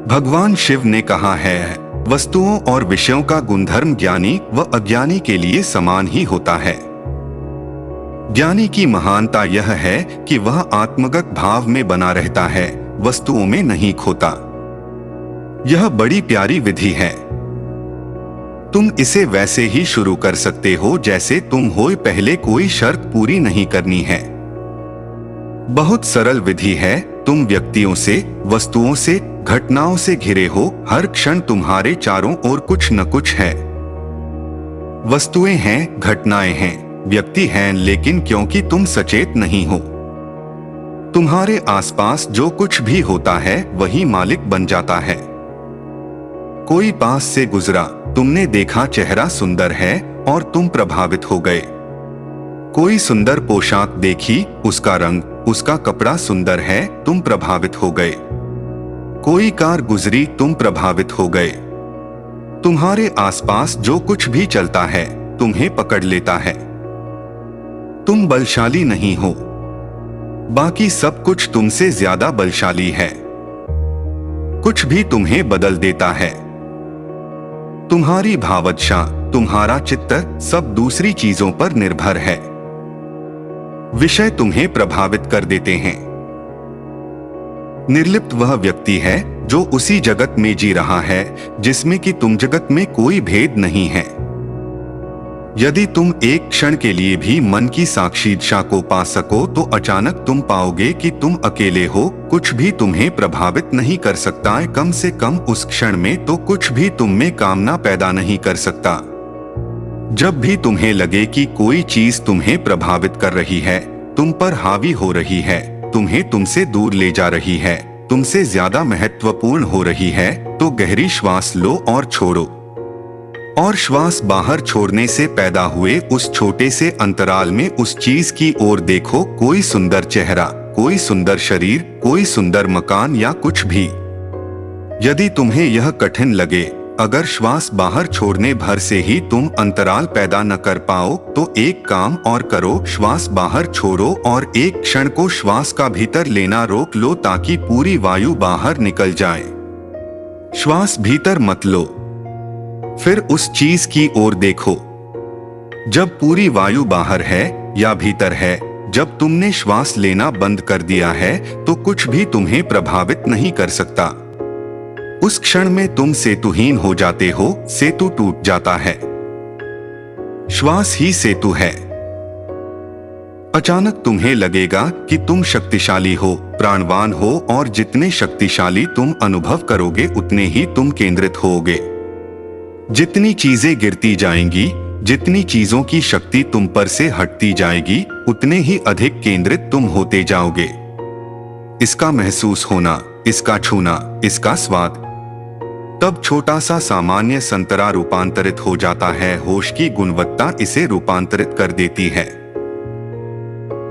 भगवान शिव ने कहा है, वस्तुओं और विषयों का गुणधर्म ज्ञानी व अज्ञानी के लिए समान ही होता है। ज्ञानी की महानता यह है कि वह आत्मगत भाव में बना रहता है, वस्तुओं में नहीं खोता। यह बड़ी प्यारी विधि है। तुम इसे वैसे ही शुरू कर सकते हो जैसे तुम हो, पहले कोई शर्त पूरी नहीं करनी है। बहुत सरल विधि है। तुम व्यक्तियों से, वस्तुओं से, घटनाओं से घिरे हो। हर क्षण तुम्हारे चारों ओर कुछ न कुछ है। वस्तुएं हैं, घटनाएं हैं, व्यक्ति हैं, लेकिन क्योंकि तुम सचेत नहीं हो, तुम्हारे आसपास जो कुछ भी होता है वही मालिक बन जाता है। कोई पास से गुजरा, तुमने देखा चेहरा सुंदर है और तुम प्रभावित हो गए। कोई सुंदर पोशाक देखी, उसका रंग, उसका कपड़ा सुंदर है, तुम प्रभावित हो गए। कोई कार गुजरी, तुम प्रभावित हो गए। तुम्हारे आसपास जो कुछ भी चलता है तुम्हें पकड़ लेता है। तुम बलशाली नहीं हो, बाकी सब कुछ तुमसे ज्यादा बलशाली है। कुछ भी तुम्हें बदल देता है। तुम्हारी भावदशा, तुम्हारा चित्त सब दूसरी चीजों पर निर्भर है। विषय तुम्हें प्रभावित कर देते हैं। निर्लिप्त वह व्यक्ति है जो उसी जगत में जी रहा है जिसमें कि तुम जगत में कोई भेद नहीं है। यदि तुम एक क्षण के लिए भी मन की साक्षी दिशा को पा सको तो अचानक तुम पाओगे कि तुम अकेले हो। कुछ भी तुम्हें प्रभावित नहीं कर सकता है, कम से कम उस क्षण में तो कुछ भी तुम में कामना पैदा नहीं कर सकता। जब भी तुम्हें लगे कि कोई चीज तुम्हें प्रभावित कर रही है, तुम पर हावी हो रही है, तुम्हें तुमसे दूर ले जा रही है, तुमसे ज्यादा महत्वपूर्ण हो रही है, तो गहरी श्वास लो और छोड़ो। और श्वास बाहर छोड़ने से पैदा हुए उस छोटे से अंतराल में उस चीज की ओर देखो। कोई सुंदर चेहरा, कोई सुंदर शरीर, कोई सुंदर मकान या कुछ भी। यदि तुम्हें यह कठिन लगे, अगर श्वास बाहर छोड़ने भर से ही तुम अंतराल पैदा न कर पाओ, तो एक काम और करो, श्वास बाहर छोड़ो और एक क्षण को श्वास का भीतर लेना रोक लो ताकि पूरी वायु बाहर निकल जाए। श्वास भीतर मत लो, फिर उस चीज की ओर देखो। जब पूरी वायु बाहर है या भीतर है, जब तुमने श्वास लेना बंद कर दिया है, तो कुछ भी तुम्हें प्रभावित नहीं कर सकता। उस क्षण में तुम सेतुहीन हो जाते हो, सेतु टूट जाता है। श्वास ही सेतु है। अचानक तुम्हें लगेगा कि तुम शक्तिशाली हो, प्राणवान हो, और जितने शक्तिशाली तुम अनुभव करोगे उतने ही तुम केंद्रित होगे। जितनी चीजें गिरती जाएंगी, जितनी चीजों की शक्ति तुम पर से हटती जाएगी, उतने ही अधिक केंद्रित तुम होते जाओगे। इसका महसूस होना, इसका छूना, इसका स्वाद, तब छोटा सा सामान्य संतरा रूपांतरित हो जाता है। होश की गुणवत्ता इसे रूपांतरित कर देती है।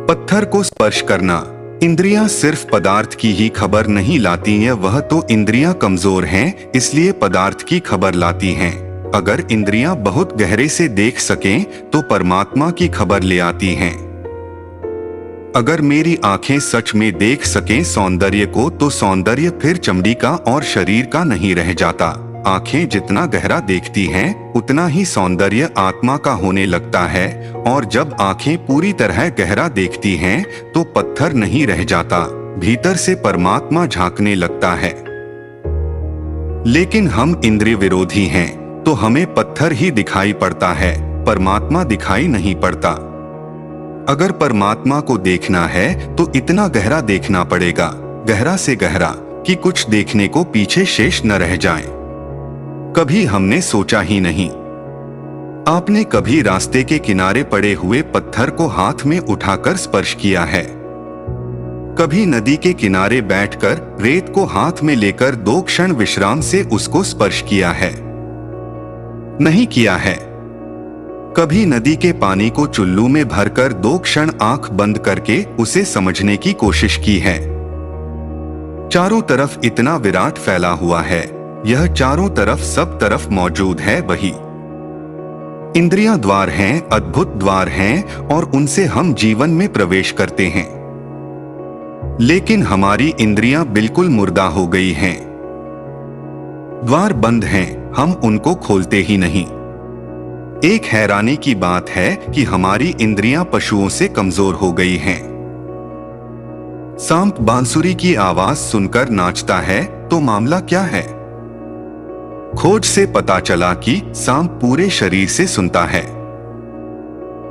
पत्थर को स्पर्श करना, इंद्रियां सिर्फ पदार्थ की ही खबर नहीं लाती हैं, वह तो इंद्रियां कमजोर हैं, इसलिए पदार्थ की खबर लाती हैं। अगर इंद्रियां बहुत गहरे से देख सकें तो परमात्मा की खबर ले आती हैं। अगर मेरी आंखें सच में देख सकें सौंदर्य को, तो सौंदर्य फिर चमड़ी का और शरीर का नहीं रह जाता। आंखें जितना गहरा देखती हैं, उतना ही सौंदर्य आत्मा का होने लगता है, और जब आंखें पूरी तरह गहरा देखती हैं, तो पत्थर नहीं रह जाता, भीतर से परमात्मा झांकने लगता है। लेकिन हम इंद्रिय विरोधी हैं, तो हमें पत्थर ही दिखाई पड़ता है, परमात्मा दिखाई नहीं पड़ता। अगर परमात्मा को देखना है तो इतना गहरा देखना पड़ेगा, गहरा से गहरा, कि कुछ देखने को पीछे शेष न रह जाए। कभी हमने सोचा ही नहीं। आपने कभी रास्ते के किनारे पड़े हुए पत्थर को हाथ में उठाकर स्पर्श किया है? कभी नदी के किनारे बैठकर रेत को हाथ में लेकर 2 क्षण विश्राम से उसको स्पर्श किया है? नहीं किया है। कभी नदी के पानी को चुल्लू में भरकर 2 क्षण आंख बंद करके उसे समझने की कोशिश की है? चारों तरफ इतना विराट फैला हुआ है, यह चारों तरफ सब तरफ मौजूद है वही। इंद्रियां द्वार हैं, अद्भुत द्वार हैं, और उनसे हम जीवन में प्रवेश करते हैं। लेकिन हमारी इंद्रियां बिल्कुल मुर्दा हो गई हैं। द्वार बंद हैं, हम उनको खोलते ही नहीं। एक हैरानी की बात है कि हमारी इंद्रियां पशुओं से कमजोर हो गई हैं। सांप बांसुरी की आवाज सुनकर नाचता है, तो मामला क्या है? खोज से पता चला कि सांप पूरे शरीर से सुनता है,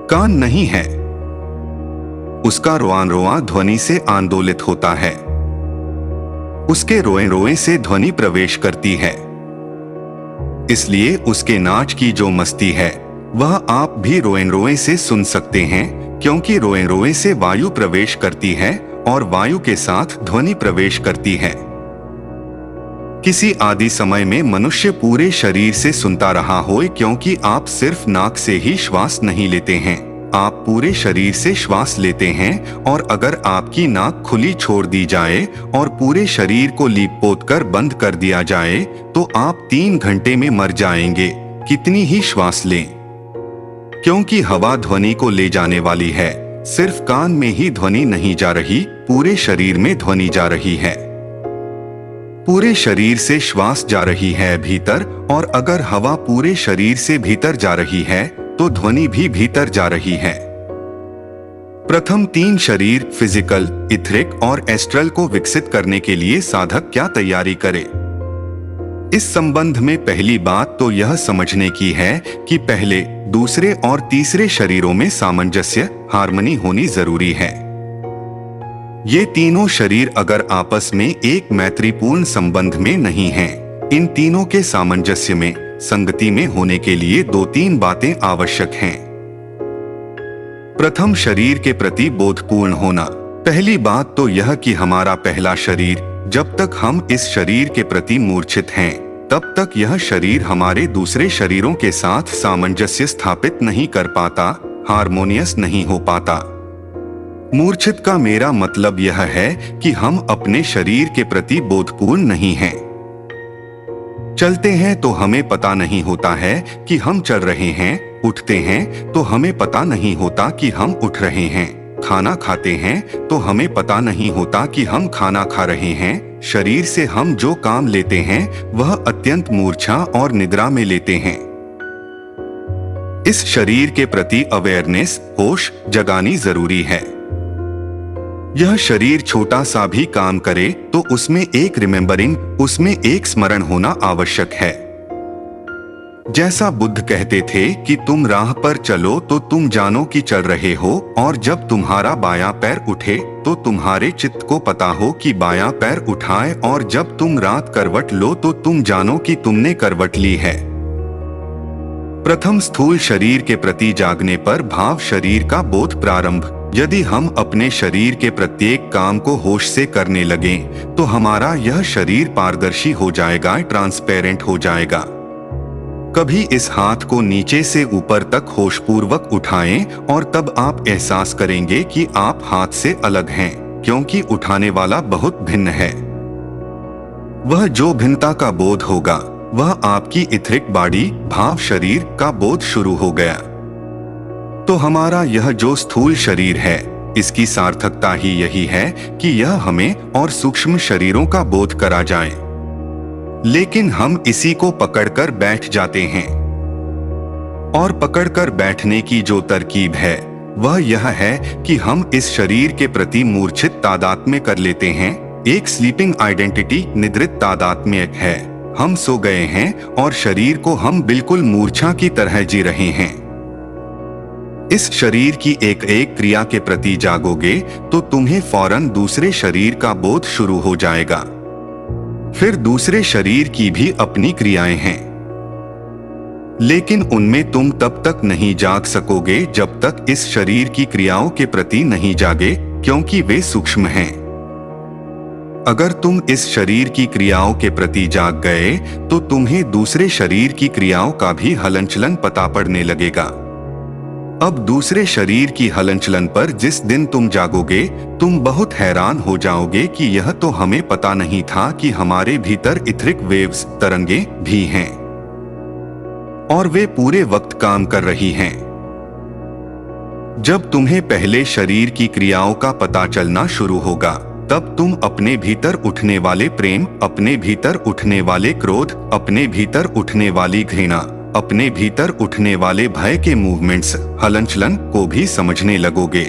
कान नहीं है। उसका रोआ ध्वनि से आंदोलित होता है। उसके रोए से ध्वनि प्रवेश करती है। इसलिए उसके नाच की जो मस्ती है वह आप भी रोए से सुन सकते हैं, क्योंकि रोए से वायु प्रवेश करती है और वायु के साथ ध्वनि प्रवेश करती है। किसी आदि समय में मनुष्य पूरे शरीर से सुनता रहा हो, क्योंकि आप सिर्फ नाक से ही श्वास नहीं लेते हैं, आप पूरे शरीर से श्वास लेते हैं। और अगर आपकी नाक खुली छोड़ दी जाए और पूरे शरीर को लीप पोत कर बंद कर दिया जाए तो आप 3 घंटे में मर जाएंगे, कितनी ही श्वास लें। क्योंकि हवा ध्वनि को ले जाने वाली है, सिर्फ कान में ही ध्वनि नहीं जा रही, पूरे शरीर में ध्वनि जा रही है। पूरे शरीर से श्वास जा रही है भीतर, और अगर हवा पूरे शरीर से भीतर जा रही है तो ध्वनि भी भीतर जा रही है। प्रथम 3 शरीर फिजिकल, इथरिक और एस्ट्रल को विकसित करने के लिए साधक क्या तैयारी करे? इस संबंध में पहली बात तो यह समझने की है कि पहले, दूसरे और तीसरे शरीरों में सामंजस्य, हार्मनी होनी जरूरी है। ये तीनों शरीर अगर आपस में एक मैत्रीपूर्ण संबंध में नहीं हैं, इन तीनों के सामंजस्य में, संगति में होने के लिए 2-3 बातें आवश्यक हैं। प्रथम, शरीर के प्रति बोधपूर्ण होना। पहली बात तो यह कि हमारा पहला शरीर, जब तक हम इस शरीर के प्रति मूर्छित हैं, तब तक यह शरीर हमारे दूसरे शरीरों के साथ सामंजस्य स्थापित नहीं कर पाता, हार्मोनियस नहीं हो पाता। मूर्छित का मेरा मतलब यह है कि हम अपने शरीर के प्रति बोधपूर्ण नहीं हैं। चलते हैं तो हमें पता नहीं होता है कि हम चल रहे हैं, उठते हैं तो हमें पता नहीं होता कि हम उठ रहे हैं, खाना खाते हैं तो हमें पता नहीं होता कि हम खाना खा रहे हैं। शरीर से हम जो काम लेते हैं वह अत्यंत मूर्छा और निद्रा में लेते हैं। इस शरीर के प्रति अवेयरनेस, होश जगानी जरूरी है। यह शरीर छोटा सा भी काम करे तो उसमें एक रिमेम्बरिंग, उसमें एक स्मरण होना आवश्यक है। जैसा बुद्ध कहते थे कि तुम राह पर चलो तो तुम जानो कि चल रहे हो, और जब तुम्हारा बायां पैर उठे तो तुम्हारे चित्त को पता हो कि बायां पैर उठाए, और जब तुम रात करवट लो तो तुम जानो कि तुमने करवट ली है। प्रथम, स्थूल शरीर के प्रति जागने पर भाव शरीर का बोध प्रारंभ। यदि हम अपने शरीर के प्रत्येक काम को होश से करने लगें तो हमारा यह शरीर पारदर्शी हो जाएगा, ट्रांसपेरेंट हो जाएगा। कभी इस हाथ को नीचे से ऊपर तक होशपूर्वक उठाएं और तब आप एहसास करेंगे कि आप हाथ से अलग हैं, क्योंकि उठाने वाला बहुत भिन्न है। वह जो भिन्नता का बोध होगा वह आपकी इथरिक बॉडी, भाव शरीर का बोध शुरू हो गया। तो हमारा यह जो स्थूल शरीर है, इसकी सार्थकता ही यही है कि यह हमें और सूक्ष्म शरीरों का बोध करा जाए। लेकिन हम इसी को पकड़कर बैठ जाते हैं, और पकड़कर बैठने की जो तरकीब है वह यह है कि हम इस शरीर के प्रति मूर्छित तादात्म्य कर लेते हैं। एक स्लीपिंग आइडेंटिटी, निद्रित तादात्म्य है। हम सो गए हैं और शरीर को हम बिल्कुल मूर्छा की तरह जी रहे हैं। इस शरीर की एक एक क्रिया के प्रति जागोगे तो तुम्हें फौरन दूसरे शरीर का बोध शुरू हो जाएगा। फिर दूसरे शरीर की भी अपनी क्रियाएं हैं, लेकिन उनमें तुम तब तक नहीं जाग सकोगे जब तक इस शरीर की क्रियाओं के प्रति नहीं जागे, क्योंकि वे सूक्ष्म हैं। अगर तुम इस शरीर की क्रियाओं के प्रति जाग गए तो तुम्हें दूसरे शरीर की क्रियाओं का भी हलनचलन पता पड़ने लगेगा। अब दूसरे शरीर की हलनचलन पर जिस दिन तुम जागोगे तुम बहुत हैरान हो जाओगे कि यह तो हमें पता नहीं था कि हमारे भीतर इथरिक वेव्स, तरंगे भी हैं, और वे पूरे वक्त काम कर रही हैं। जब तुम्हें पहले शरीर की क्रियाओं का पता चलना शुरू होगा तब तुम अपने भीतर उठने वाले प्रेम, अपने भीतर उठने वाले क्रोध, अपने भीतर उठने वाली घृणा, अपने भीतर उठने वाले भय के मूवमेंट्स, हलनचलन को भी समझने लगोगे।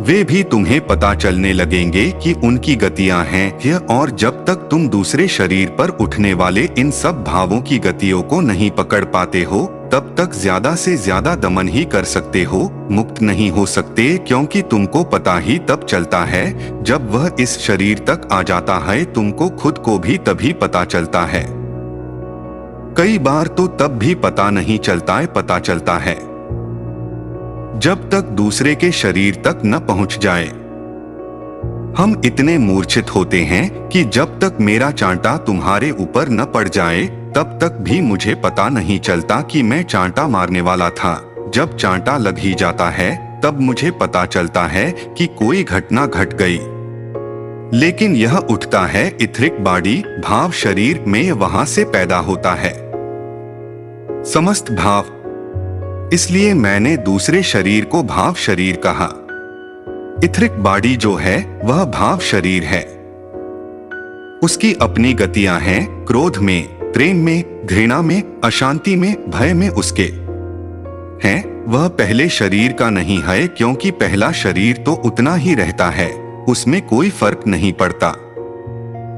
वे भी तुम्हें पता चलने लगेंगे कि उनकी गतियां हैं, और जब तक तुम दूसरे शरीर पर उठने वाले इन सब भावों की गतियों को नहीं पकड़ पाते हो, तब तक ज्यादा से ज्यादा दमन ही कर सकते हो, मुक्त नहीं हो सकते, क्योंकि तुमको पता ही तब चलता है जब वह इस शरीर तक आ जाता है। तुमको खुद को भी तभी पता चलता है। कई बार तो तब भी पता नहीं चलता है जब तक दूसरे के शरीर तक न पहुंच जाए। हम इतने मूर्छित होते हैं कि जब तक मेरा चांटा तुम्हारे ऊपर न पड़ जाए तब तक भी मुझे पता नहीं चलता कि मैं चांटा मारने वाला था। जब चांटा लग ही जाता है तब मुझे पता चलता है कि कोई घटना घट गई। लेकिन यह उठता है इथरिक बॉडी, भाव शरीर में, वहां से पैदा होता है समस्त भाव। इसलिए मैंने दूसरे शरीर को भाव शरीर कहा। इथरिक बॉडी जो है वह भाव शरीर है। उसकी अपनी गतियां हैं, क्रोध में, प्रेम में, घृणा में, अशांति में, भय में उसके हैं। वह पहले शरीर का नहीं है, क्योंकि पहला शरीर तो उतना ही रहता है, उसमें कोई फर्क नहीं पड़ता।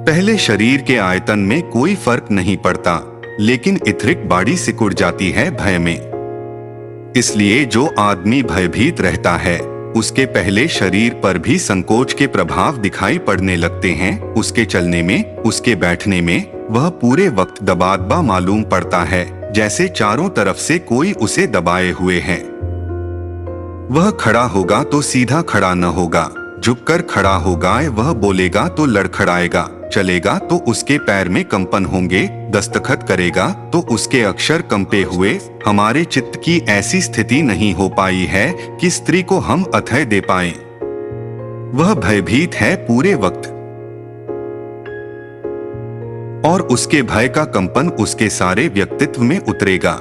पहले शरीर के आयतन में कोई फर्क नहीं पड़ता, लेकिन इथरिक बॉडी सिकुड़ जाती है भय में। इसलिए जो आदमी भयभीत रहता है उसके पहले शरीर पर भी संकोच के प्रभाव दिखाई पड़ने लगते हैं। उसके चलने में, उसके बैठने में वह पूरे वक्त दबा मालूम पड़ता है, जैसे चारों तरफ से कोई उसे दबाए हुए है। वह खड़ा होगा तो सीधा खड़ा न होगा, झुककर खड़ा होगा, वह बोलेगा तो लड़खड़ाएगा, चलेगा तो उसके पैर में कंपन होंगे, दस्तखत करेगा तो उसके अक्षर कंपे हुए। हमारे चित्त की ऐसी स्थिति नहीं हो पाई है कि स्त्री को हम अथय दे पाएं। वह भयभीत है पूरे वक्त, और उसके भय का कंपन उसके सारे व्यक्तित्व में उतरेगा।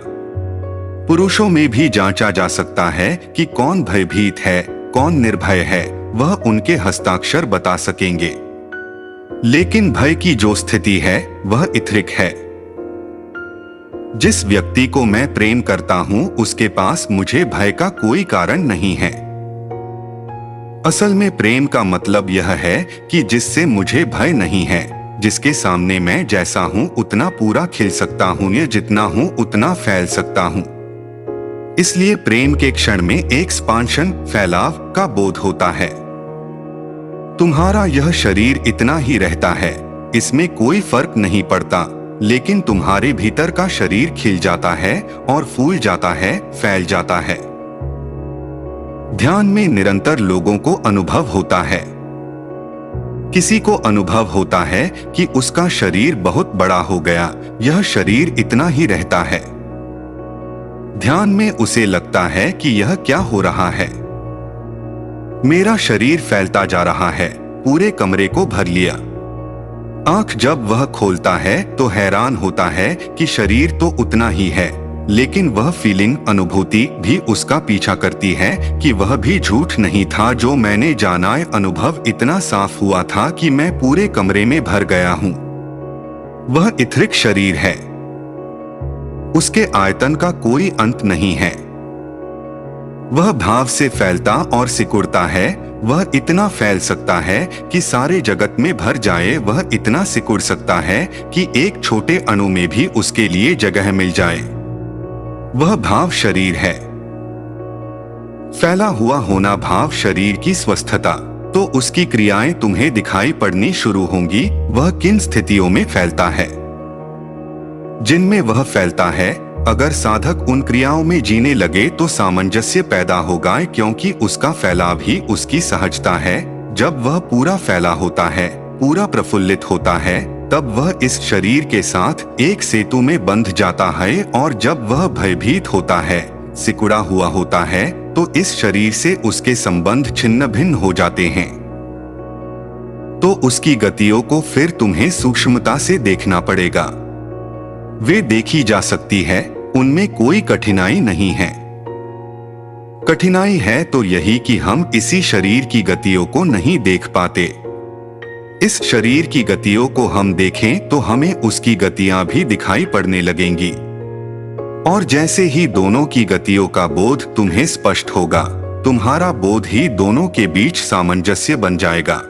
पुरुषों में भी जांचा जा सकता है कि कौन भयभीत है, कौन निर्भय है, वह उनके हस्ताक्षर बता सकेंगे। लेकिन भय की जो स्थिति है वह इथरिक है। जिस व्यक्ति को मैं प्रेम करता हूं उसके पास मुझे भय का कोई कारण नहीं है। असल में प्रेम का मतलब यह है कि जिससे मुझे भय नहीं है, जिसके सामने मैं जैसा हूं उतना पूरा खिल सकता हूं, या जितना हूं उतना फैल सकता हूं। इसलिए प्रेम के क्षण में एक एक्सपांशन, फैलाव का बोध होता है। तुम्हारा यह शरीर इतना ही रहता है, इसमें कोई फर्क नहीं पड़ता, लेकिन तुम्हारे भीतर का शरीर खिल जाता है और फूल जाता है, फैल जाता है। ध्यान में निरंतर लोगों को अनुभव होता है। किसी को अनुभव होता है कि उसका शरीर बहुत बड़ा हो गया, यह शरीर इतना ही रहता है। ध्यान में उसे लगता है कि यह क्या हो रहा है, मेरा शरीर फैलता जा रहा है, पूरे कमरे को भर लिया। आंख जब वह खोलता है तो हैरान होता है कि शरीर तो उतना ही है, लेकिन वह फीलिंग, अनुभूति भी उसका पीछा करती है कि वह भी झूठ नहीं था जो मैंने जाना। अनुभव इतना साफ हुआ था कि मैं पूरे कमरे में भर गया हूं। वह इथरिक शरीर है, उसके आयतन का कोई अंत नहीं है। वह भाव से फैलता और सिकुड़ता है। वह इतना फैल सकता है कि सारे जगत में भर जाए, वह इतना सिकुड़ सकता है कि एक छोटे अणु में भी उसके लिए जगह मिल जाए। वह भाव शरीर है। फैला हुआ होना भाव शरीर की स्वस्थता। तो उसकी क्रियाएं तुम्हें दिखाई पड़नी शुरू होंगी। वह किन स्थितियों में फैलता है, जिनमें वह फैलता है। अगर साधक उन क्रियाओं में जीने लगे तो सामंजस्य पैदा होगा, क्योंकि उसका फैलाव ही उसकी सहजता है। जब वह पूरा फैला होता है, पूरा प्रफुल्लित होता है, तब वह इस शरीर के साथ एक सेतु में बंध जाता है। और जब वह भयभीत होता है, सिकुड़ा हुआ होता है, तो इस शरीर से उसके संबंध छिन्न भिन्न हो जाते हैं। तो उसकी गतियों को फिर तुम्हें सूक्ष्मता से देखना पड़ेगा। वे देखी जा सकती है, उनमें कोई कठिनाई नहीं है। कठिनाई है तो यही कि हम इसी शरीर की गतियों को नहीं देख पाते। इस शरीर की गतियों को हम देखें तो हमें उसकी गतियां भी दिखाई पड़ने लगेंगी। और जैसे ही दोनों की गतियों का बोध तुम्हें स्पष्ट होगा, तुम्हारा बोध ही दोनों के बीच सामंजस्य बन जाएगा।